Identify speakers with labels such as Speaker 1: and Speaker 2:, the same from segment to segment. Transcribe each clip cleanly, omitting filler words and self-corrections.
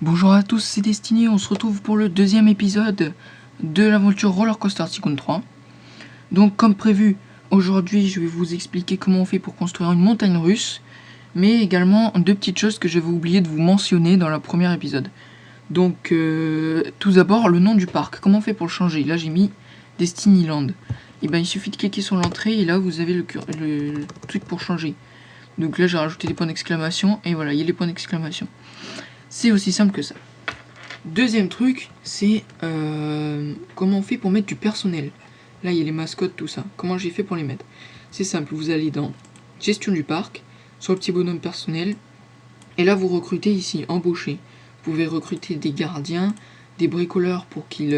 Speaker 1: Bonjour à tous, c'est Destiny, on se retrouve pour le deuxième épisode de l'aventure Roller Coaster Tycoon 3. Donc comme prévu, aujourd'hui je vais vous expliquer comment on fait pour construire une montagne russe, mais également deux petites choses que j'avais oublié de vous mentionner dans le premier épisode. Donc tout d'abord le nom du parc, comment on fait pour le changer? Là j'ai mis Destinyland. Et ben il suffit de cliquer sur l'entrée et là vous avez le truc pour changer. Donc là j'ai rajouté des points d'exclamation et voilà, il y a les points d'exclamation. C'est aussi simple que ça. Deuxième truc, c'est comment on fait pour mettre du personnel. Là, il y a les mascottes, tout ça. Comment j'ai fait pour les mettre? C'est simple, vous allez dans Gestion du parc, sur le petit bonhomme personnel, et là, vous recrutez ici, embaucher. Vous pouvez recruter des gardiens, des bricoleurs pour qu'ils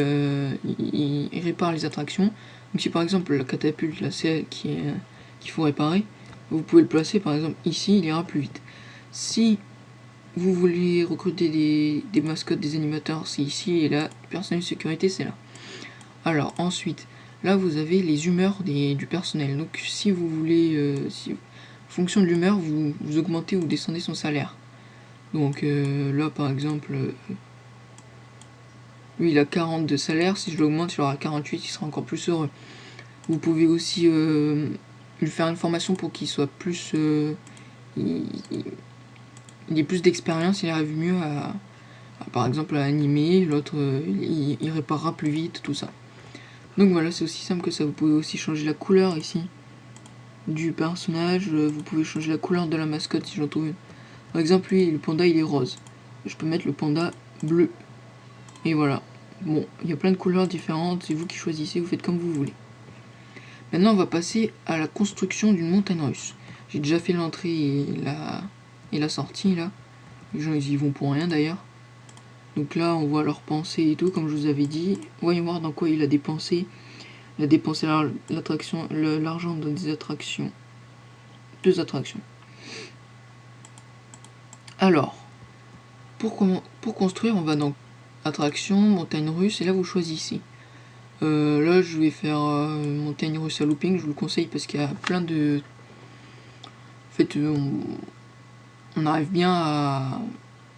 Speaker 1: réparent les attractions. Donc si par exemple la catapulte, là, c'est elle qu'il faut réparer, vous pouvez le placer par exemple ici, il ira plus vite. Si vous voulez recruter des mascottes, des animateurs, c'est ici, et là, le personnel de sécurité, c'est là. Alors, ensuite, là, vous avez les humeurs du personnel. Donc, si vous voulez, en fonction de l'humeur, vous augmentez ou descendez son salaire. Donc, là, par exemple, lui, il a 40 de salaire. Si je l'augmente, il aura 48, il sera encore plus heureux. Vous pouvez aussi lui faire une formation pour qu'il soit plus... il ait plus d'expérience, il arrive mieux à par exemple à animer, l'autre il réparera plus vite, tout ça. Donc voilà, c'est aussi simple que ça. Vous pouvez aussi changer la couleur ici du personnage, vous pouvez changer la couleur de la mascotte si j'en trouve une. Par exemple, lui, le panda il est rose. Je peux mettre le panda bleu. Et voilà. Bon, il y a plein de couleurs différentes, c'est vous qui choisissez, vous faites comme vous voulez. Maintenant, on va passer à la construction d'une montagne russe. J'ai déjà fait l'entrée et la sortie là. Les gens ils y vont pour rien d'ailleurs. Donc là on voit leurs pensées et tout comme je vous avais dit. Voyons voir dans quoi il a dépensé. Il a dépensé l'argent dans des attractions. 2 attractions. Alors, pour construire on va dans attraction, montagne russe et là vous choisissez. Là je vais faire montagne russe à looping, je vous le conseille parce qu'il y a plein de... En fait on arrive bien à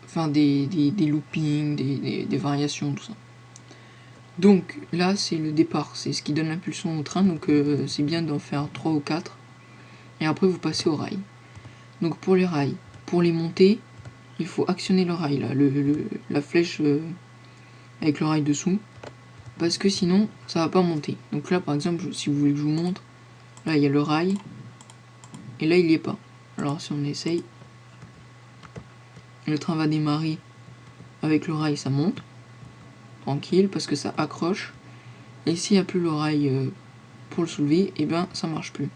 Speaker 1: faire des loopings, des variations, tout ça. Donc là c'est le départ, c'est ce qui donne l'impulsion au train, donc c'est bien d'en faire 3 ou 4. Et après vous passez au rail. Donc pour les rails, pour les monter, il faut actionner le rail, là, la flèche avec le rail dessous, parce que sinon ça va pas monter. Donc là par exemple, si vous voulez que je vous montre, là il y a le rail, et là il y est pas. Alors si on essaye, le train va démarrer avec le rail, ça monte, tranquille, parce que ça accroche. Et s'il n'y a plus le rail pour le soulever, et ben ça marche plus.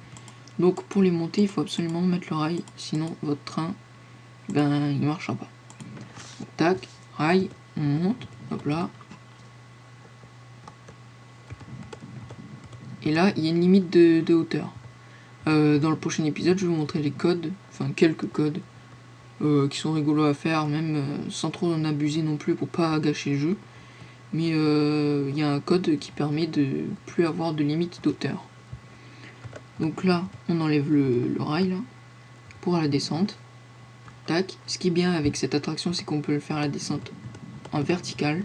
Speaker 1: Donc pour les monter, il faut absolument mettre le rail, sinon votre train, ben il marchera pas. Donc, tac, rail, on monte, hop là. Et là, il y a une limite de hauteur. Dans le prochain épisode, je vais vous montrer les codes, enfin quelques codes, qui sont rigolos à faire, même sans trop en abuser non plus pour pas gâcher le jeu. Mais il y a un code qui permet de plus avoir de limite d'auteur. Donc là, on enlève le rail là, pour la descente. Tac. Ce qui est bien avec cette attraction, c'est qu'on peut le faire la descente en verticale.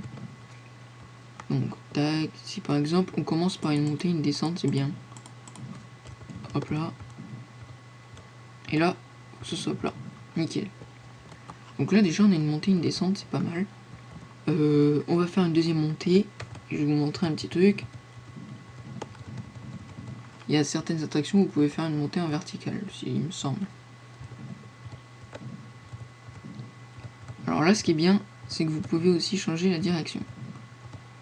Speaker 1: Donc, tac. Si par exemple, on commence par une montée, une descente, c'est bien. Hop là. Et là, faut que ce soit plat. Nickel. Donc là, déjà, on a une montée, une descente, c'est pas mal. On va faire une deuxième montée. Je vais vous montrer un petit truc. Il y a certaines attractions où vous pouvez faire une montée en verticale, il me semble. Alors là, ce qui est bien, c'est que vous pouvez aussi changer la direction.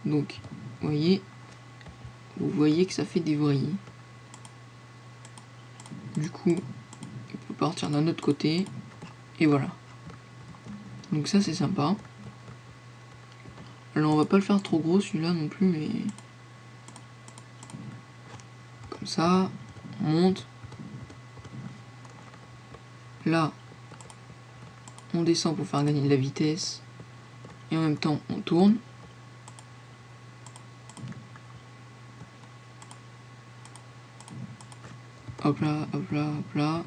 Speaker 1: Donc, vous voyez que ça fait des vrilles. Du coup, il peut partir d'un autre côté. Et voilà. Donc ça, c'est sympa. Alors, on va pas le faire trop gros, celui-là non plus, mais... Comme ça, on monte. Là, on descend pour faire gagner de la vitesse. Et en même temps, on tourne. Hop là, hop là, hop là.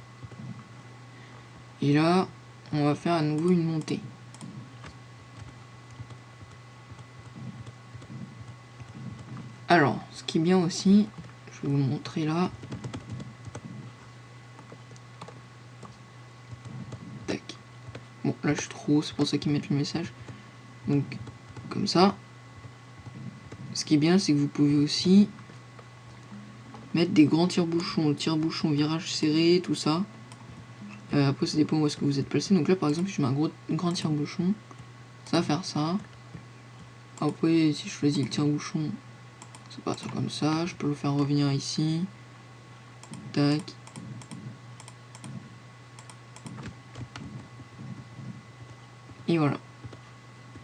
Speaker 1: Et là, on va faire à nouveau une montée. qui est bien aussi, je vais vous le montrer là. Tac. Bon, là je suis trop haut, c'est pour ça qu'ils mettent le message. Donc, comme ça. Ce qui est bien, c'est que vous pouvez aussi mettre des grands tire-bouchons, tire-bouchon, virage serré, tout ça. Après, ça dépend où est-ce que vous êtes placé. Donc là, par exemple, si je mets un grand tire-bouchon, ça va faire ça. Après, si je choisis le tire-bouchon, ça part comme ça. Je peux le faire revenir ici. Tac. Et voilà.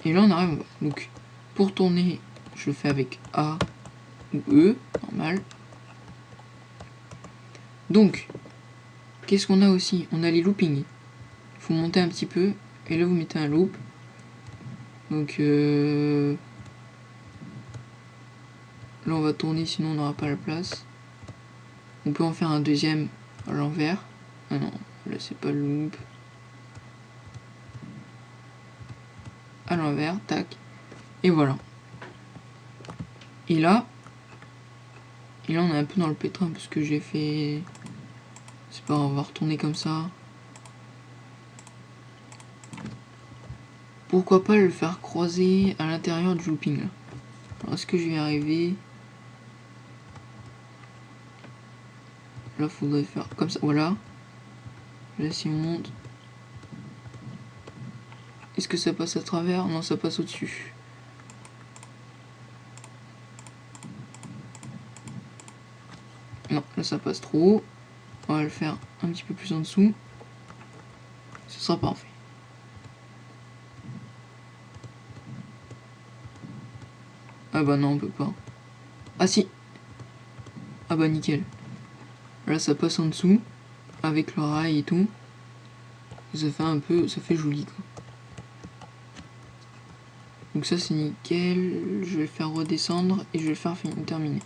Speaker 1: Et là, on arrive. Donc, pour tourner, je le fais avec A ou E, normal. Donc, qu'est-ce qu'on a aussi? On a les loopings. Il faut monter un petit peu. Et là, vous mettez un loop. Donc, là, on va tourner, sinon on n'aura pas la place. On peut en faire un deuxième à l'envers. Ah non, là, c'est pas le loop. À l'envers, tac. Et voilà. Et là, on est un peu dans le pétrin parce que j'ai fait... C'est pas grave, on va retourner comme ça. Pourquoi pas le faire croiser à l'intérieur du looping là. Alors, est-ce que je vais y arriver? Là, faudrait faire comme ça. Voilà. Là, si on monte. Est-ce que ça passe à travers? Non, ça passe au-dessus. Non, là, ça passe trop haut. On va le faire un petit peu plus en dessous. Ce sera parfait. Ah bah non, on peut pas. Ah si. Ah bah nickel. Là, ça passe en dessous. Avec le rail et tout. Ça fait un peu... Ça fait joli, quoi. Donc ça, c'est nickel. Je vais le faire redescendre et je vais le faire terminer.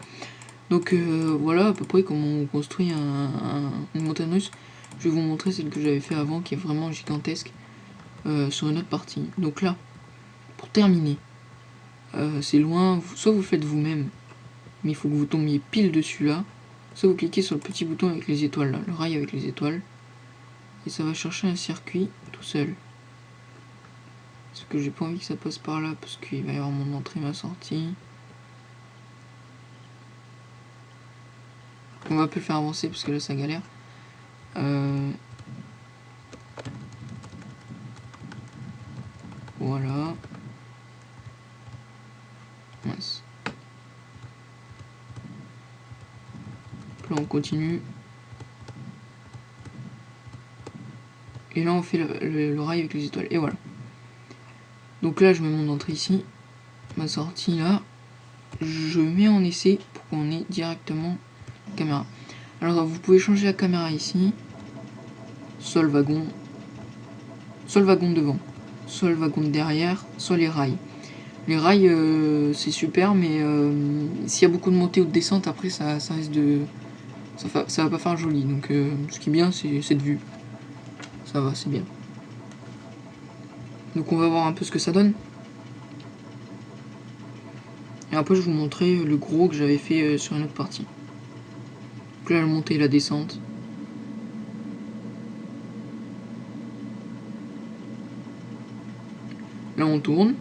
Speaker 1: Donc voilà à peu près comment on construit une montagne russe. Je vais vous montrer celle que j'avais fait avant qui est vraiment gigantesque sur une autre partie. Donc là, pour terminer, c'est loin, soit vous le faites vous-même, mais il faut que vous tombiez pile dessus là, soit vous cliquez sur le petit bouton avec les étoiles là, le rail avec les étoiles, et ça va chercher un circuit tout seul. Parce que j'ai pas envie que ça passe par là, parce qu'il va y avoir mon entrée, ma sortie. On va un peu le faire avancer parce que là ça galère. Voilà. Mince. Là on continue. Et là on fait le rail avec les étoiles. Et voilà. Donc là je mets mon entrée ici. Ma sortie là. Je mets en essai pour qu'on ait directement la caméra. Alors vous pouvez changer la caméra ici. Soit le wagon. Soit le wagon devant. Soit le wagon de derrière. Soit les rails. Les rails c'est super mais s'il y a beaucoup de montée ou de descente après ça risque de... Ça va pas faire joli. Donc ce qui est bien c'est cette vue. Ça va, c'est bien. Donc on va voir un peu ce que ça donne. Et après je vais vous montrer le gros que j'avais fait sur une autre partie. Donc là la montée et la descente. Là on tourne.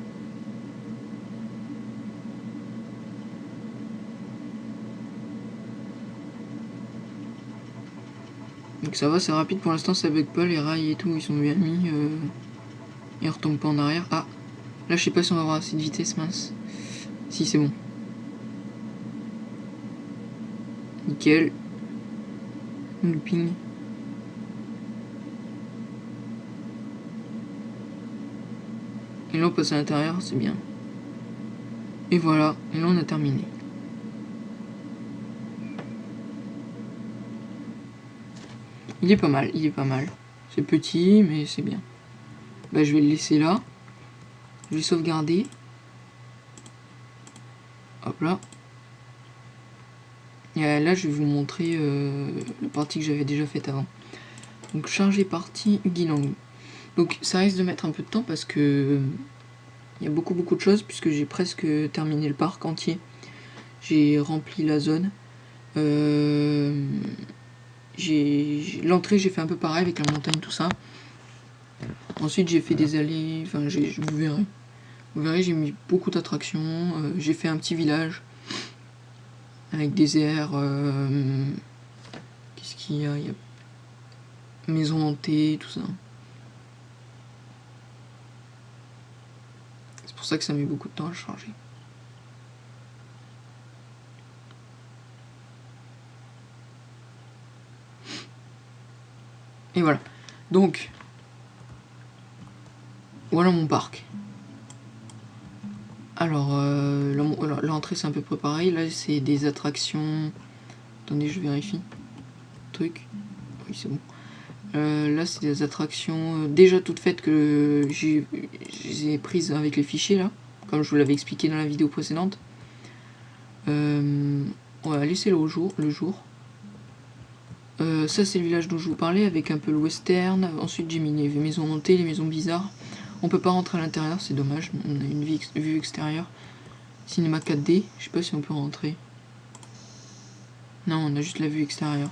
Speaker 1: Donc ça va, c'est rapide pour l'instant, ça bug pas, les rails et tout ils sont bien mis. Ils retombent pas en arrière. Ah, là je sais pas si on va avoir assez de vitesse, mince. Si c'est bon. Nickel. Looping. Et là on passe à l'intérieur, c'est bien. Et voilà, et là on a terminé. Il est pas mal, il est pas mal. C'est petit, mais c'est bien. Bah je vais le laisser là. Je vais sauvegarder. Hop là. Et là je vais vous montrer la partie que j'avais déjà faite avant. Donc charger partie Guilang. Donc ça risque de mettre un peu de temps parce que il y a beaucoup de choses puisque j'ai presque terminé le parc entier. J'ai rempli la zone. L'entrée, j'ai fait un peu pareil avec la montagne, tout ça. Ensuite, j'ai fait des allées. Enfin, vous verrez. Vous verrez, j'ai mis beaucoup d'attractions. J'ai fait un petit village avec des airs. Qu'est-ce qu'il y a? Il y a maison hantée, tout ça. C'est pour ça que ça met beaucoup de temps à charger. Et voilà. Donc, voilà mon parc. Alors, l'entrée c'est un peu près pareil. Là, c'est des attractions. Attendez, je vérifie. Truc. Oui, c'est bon. Là, c'est des attractions déjà toutes faites que je les ai prises avec les fichiers là, comme je vous l'avais expliqué dans la vidéo précédente. On va laisser le jour. Ça, c'est le village dont je vous parlais avec un peu le western. Ensuite, j'ai mis les maisons hantées, les maisons bizarres. On peut pas rentrer à l'intérieur, c'est dommage. On a une vue extérieure. Cinéma 4D, je sais pas si on peut rentrer. Non, on a juste la vue extérieure.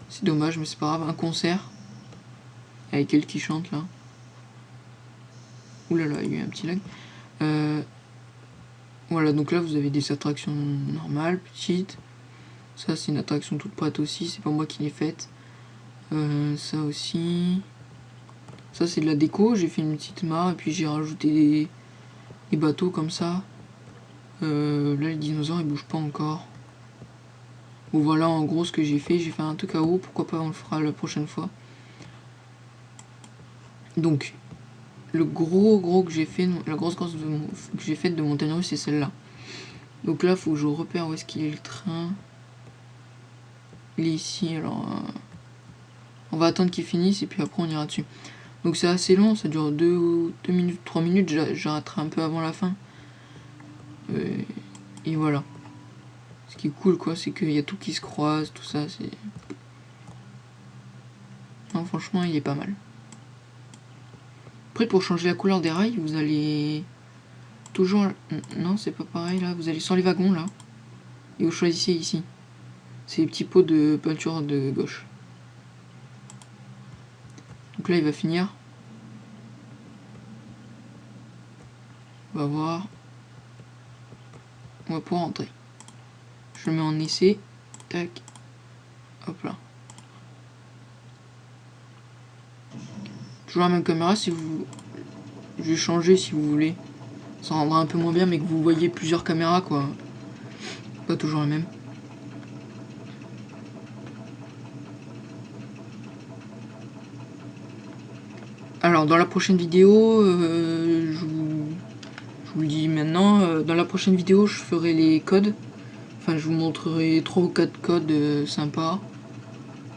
Speaker 1: C'est dommage, mais c'est pas grave. Un concert. Avec elle qui chante là. Ouh là là, il y a eu un petit lag. Voilà, donc là vous avez des attractions normales, petites. Ça c'est une attraction toute prête aussi, c'est pas moi qui l'ai faite. Ça aussi. Ça c'est de la déco, j'ai fait une petite mare et puis j'ai rajouté des bateaux comme ça. Là les dinosaures ils bougent pas encore. Bon voilà en gros ce que j'ai fait un truc à eau, pourquoi pas on le fera la prochaine fois. Donc le gros que j'ai fait, la grosse que j'ai faite de montagne russe c'est celle-là. Donc là faut que je repère où est-ce qu'il est le train. Il est ici alors. On va attendre qu'il finisse et puis après on ira dessus. Donc c'est assez long, ça dure 2 minutes, 3 minutes, j'arrêterai un peu avant la fin. Et voilà. Ce qui est cool quoi, c'est qu'il y a tout qui se croise, tout ça, c'est... Non franchement il est pas mal. Après pour changer la couleur des rails, vous allez... Toujours... Non c'est pas pareil là, vous allez sur les wagons là. Et vous choisissez ici. C'est les petits pots de peinture de gauche. Donc là il va finir. On va voir. On va pouvoir entrer. Je le mets en essai. Tac. Hop là. Toujours la même caméra si vous... Je vais changer si vous voulez. Ça rendra un peu moins bien mais que vous voyez plusieurs caméras quoi. Pas toujours la même. Alors dans la prochaine vidéo, je vous le dis maintenant, dans la prochaine vidéo je ferai les codes. Enfin je vous montrerai 3 ou 4 codes sympas.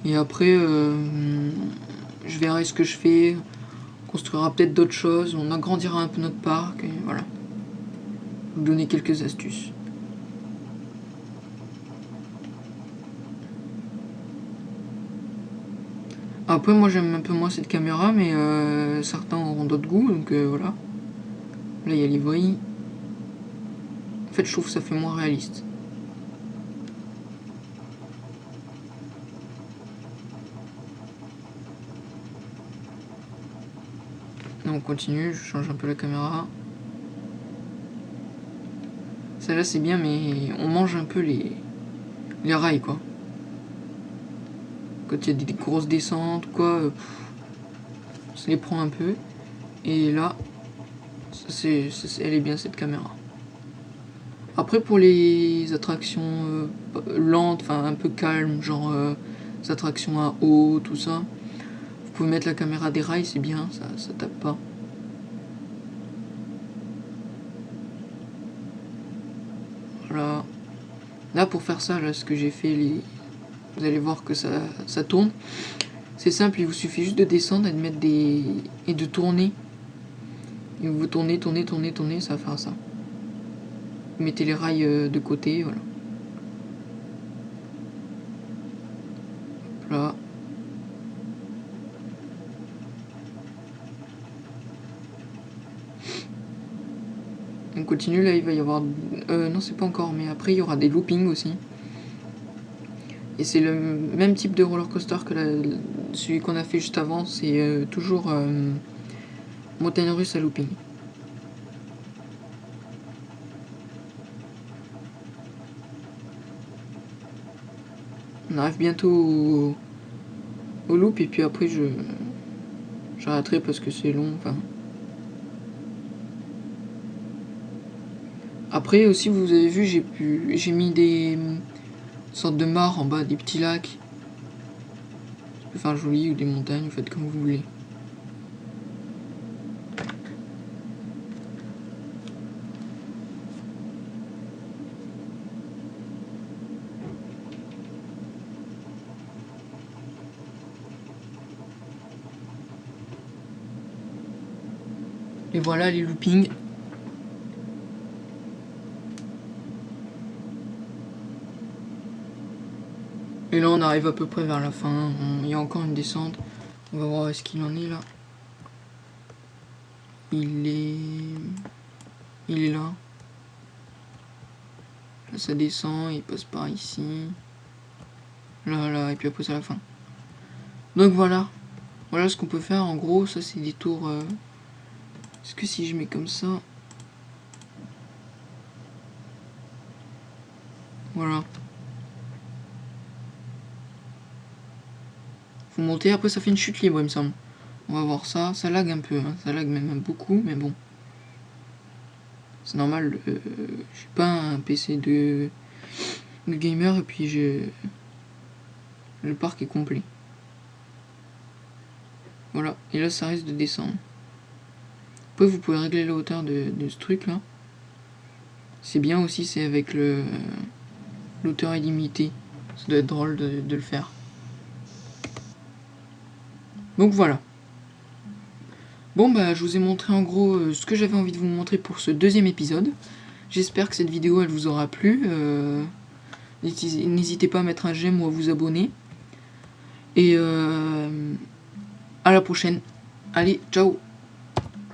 Speaker 1: Et après je verrai ce que je fais. On construira peut-être d'autres choses, on agrandira un peu notre parc et voilà. Vous donner quelques astuces. Après moi j'aime un peu moins cette caméra mais certains auront d'autres goûts donc voilà. Là il y a les voies. En fait je trouve que ça fait moins réaliste. Là on continue, je change un peu la caméra. Celle-là c'est bien mais on mange un peu les rails quoi. Quand il y a des grosses descentes quoi, ça les prend un peu. Et là, elle est bien cette caméra. Après pour les attractions lentes, enfin un peu calmes, genre les attractions à eau, tout ça, vous pouvez mettre la caméra des rails, c'est bien, ça tape pas. Voilà. Là pour faire ça, là ce que j'ai fait, vous allez voir que ça tourne. C'est simple, il vous suffit juste de descendre et de mettre et de tourner. Et vous tournez, ça va faire ça. Vous mettez les rails de côté, voilà. Là. continue, là il va y avoir... non c'est pas encore, mais après il y aura des loopings aussi. Et c'est le même type de roller coaster que celui qu'on a fait juste avant, c'est toujours montagne russe à looping. On arrive bientôt au loop et puis après j'arrêterai parce que c'est long. Enfin. Après aussi vous avez vu j'ai mis des sortes de mares en bas, des petits lacs. Ça peut faire joli ou des montagnes, faites comme vous voulez. Et voilà les loopings. Et là on arrive à peu près vers la fin, il y a encore une descente. On va voir ce qu'il en est là. Il est là. Là ça descend, il passe par ici. Là, et puis après c'est la fin. Donc voilà. Voilà ce qu'on peut faire en gros, ça c'est des tours... Est-ce que si je mets comme ça... Voilà. Faut monter, après ça fait une chute libre il me semble. On va voir ça, ça lag un peu, hein. Ça lag même beaucoup, mais bon. C'est normal, je suis pas un PC de gamer et puis le parc est complet. Voilà, et là ça risque de descendre. Après vous pouvez régler la hauteur de ce truc là. C'est bien aussi, c'est avec l'hauteur illimitée. Ça doit être drôle de le faire. Donc voilà. Bon bah je vous ai montré en gros ce que j'avais envie de vous montrer pour ce deuxième épisode. J'espère que cette vidéo elle vous aura plu. N'hésitez pas à mettre un j'aime ou à vous abonner. Et à la prochaine. Allez, ciao.